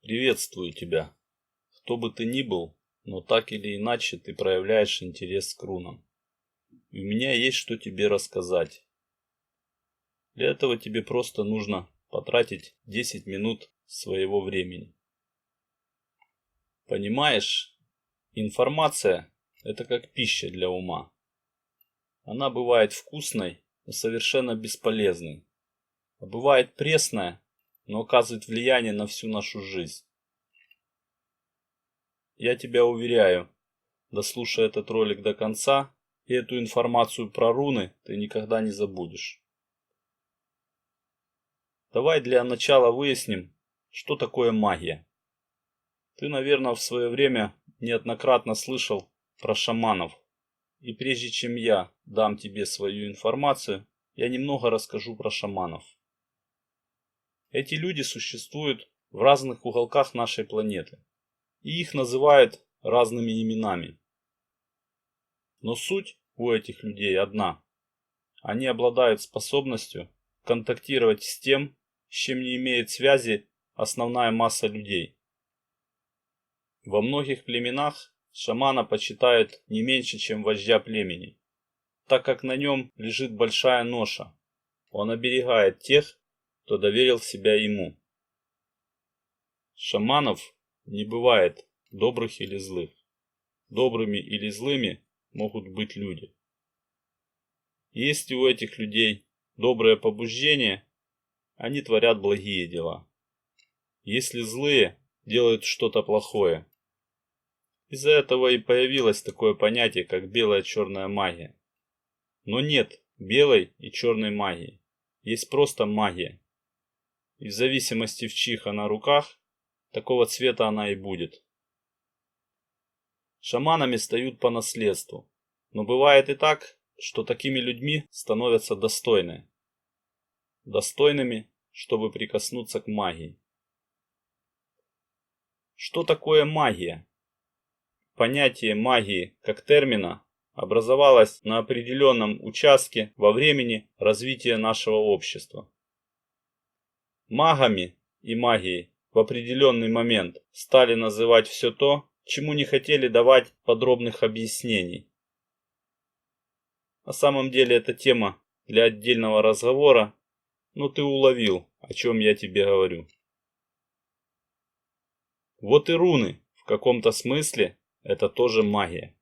Приветствую тебя. Кто бы ты ни был, но так или иначе ты проявляешь интерес к рунам. И у меня есть что тебе рассказать. Для этого тебе просто нужно потратить 10 минут своего времени. Понимаешь, информация – это как пища для ума. Она бывает вкусной, но совершенно бесполезной. А бывает пресная, но оказывает влияние на всю нашу жизнь. Я тебя уверяю, дослушай этот ролик до конца, и эту информацию про руны ты никогда не забудешь. Давай для начала выясним, что такое магия. Ты, наверное, в свое время неоднократно слышал про шаманов. И прежде чем я дам тебе свою информацию, я немного расскажу про шаманов. Эти люди существуют в разных уголках нашей планеты. И их называют разными именами. Но суть у этих людей одна. Они обладают способностью контактировать с тем, с чем не имеет связи основная масса людей. Во многих племенах шамана почитают не меньше, чем вождя племени, так как на нем лежит большая ноша. Он оберегает тех, кто доверил себя ему. Шаманов не бывает добрых или злых. Добрыми или злыми могут быть люди. Если у этих людей доброе побуждение, они творят благие дела. Если злые, делают что-то плохое. Из-за этого и появилось такое понятие, как белая-черная магия. Но нет белой и черной магии. Есть просто магия. И в зависимости в чьих она руках, такого цвета она и будет. Шаманами стают по наследству. Но бывает и так, что такими людьми становятся достойные. Достойными, чтобы прикоснуться к магии. Что такое магия? Понятие магии как термина образовалось на определенном участке во времени развития нашего общества. Магами и магией в определенный момент стали называть все то, чему не хотели давать подробных объяснений. На самом деле это тема для отдельного разговора, но ты уловил, о чем я тебе говорю. Вот и руны в каком-то смысле это тоже магия.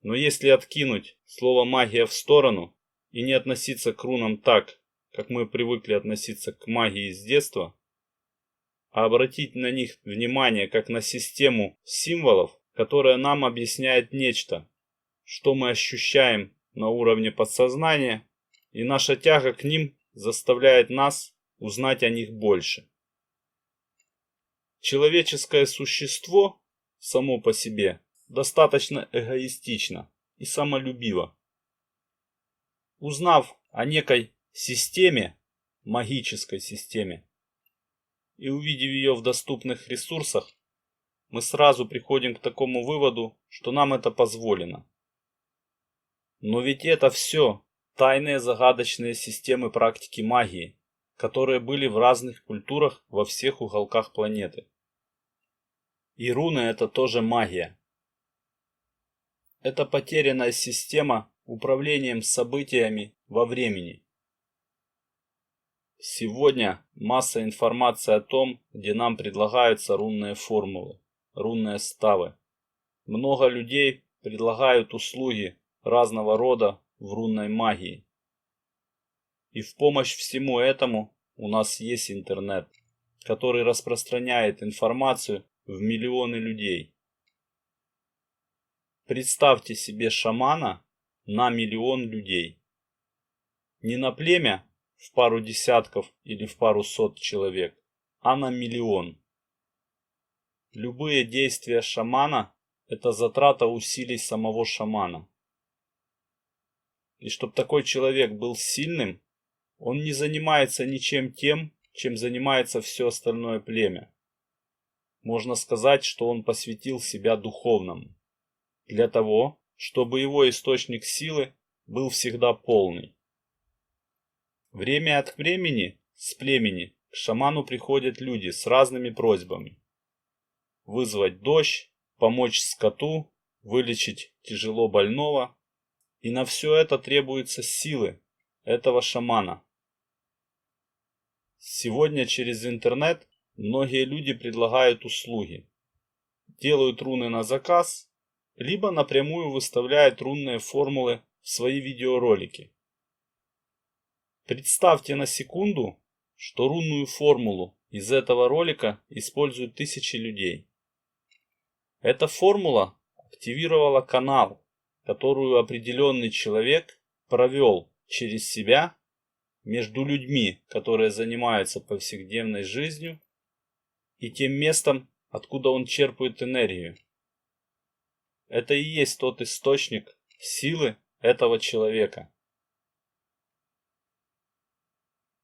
Но если откинуть слово магия в сторону и не относиться к рунам так, как мы привыкли относиться к магии с детства, а обратить на них внимание как на систему символов, которая нам объясняет нечто, что мы ощущаем на уровне подсознания, и наша тяга к ним заставляет нас узнать о них больше. Человеческое существо само по себе достаточно эгоистично и самолюбиво. Узнав о некой системе, магической системе, и увидев ее в доступных ресурсах, мы сразу приходим к такому выводу, что нам это позволено. Но ведь это все тайные загадочные системы практики магии, которые были в разных культурах во всех уголках планеты. И руны это тоже магия. Это потерянная система управлением событиями во времени. Сегодня масса информации о том, где нам предлагаются рунные формулы, рунные ставы. Много людей предлагают услуги разного рода в рунной магии. И в помощь всему этому у нас есть интернет, который распространяет информацию в миллионы людей. Представьте себе шамана на миллион людей. Не на племя в пару десятков или в пару сот человек, а на миллион. Любые действия шамана – это затрата усилий самого шамана. И чтобы такой человек был сильным, он не занимается ничем тем, чем занимается все остальное племя. Можно сказать, что он посвятил себя духовному, для того, чтобы его источник силы был всегда полный. Время от времени с племени к шаману приходят люди с разными просьбами. Вызвать дождь, помочь скоту, вылечить тяжело больного. И на все это требуются силы этого шамана. Сегодня через интернет многие люди предлагают услуги. Делают руны на заказ, либо напрямую выставляют рунные формулы в свои видеоролики. Представьте на секунду, что рунную формулу из этого ролика используют тысячи людей. Эта формула активировала канал, которую определенный человек провел через себя между людьми, которые занимаются повседневной жизнью, и тем местом, откуда он черпает энергию. Это и есть тот источник силы этого человека.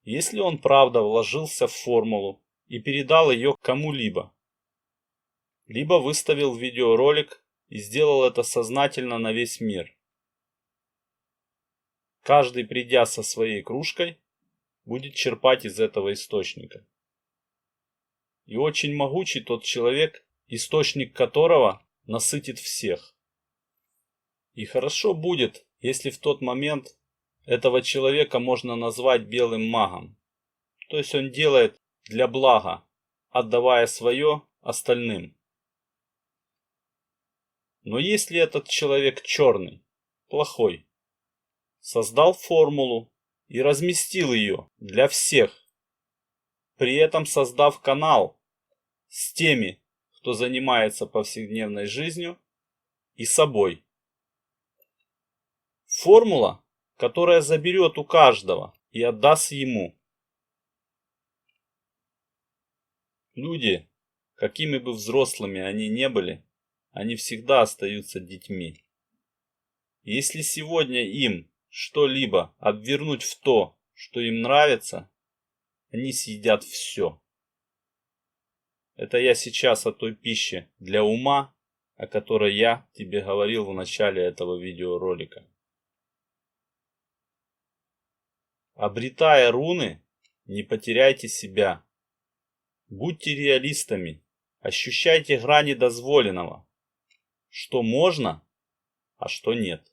Если он правда вложился в формулу и передал ее кому-либо, либо выставил видеоролик и сделал это сознательно на весь мир, каждый, придя со своей кружкой, будет черпать из этого источника. И очень могучий тот человек, источник которого насытит всех. И хорошо будет, если в тот момент этого человека можно назвать белым магом. То есть он делает для блага, отдавая свое остальным. Но если этот человек черный, плохой, создал формулу и разместил ее для всех, при этом создав канал с теми, кто занимается повседневной жизнью, и собой. Формула, которая заберет у каждого и отдаст ему. Люди, какими бы взрослыми они не были, они всегда остаются детьми. Если сегодня им что-либо обвернуть в то, что им нравится, они съедят все. Это я сейчас о той пище для ума, о которой я тебе говорил в начале этого видеоролика. Обретая руны, не потеряйте себя. Будьте реалистами, ощущайте грани дозволенного, что можно, а что нет.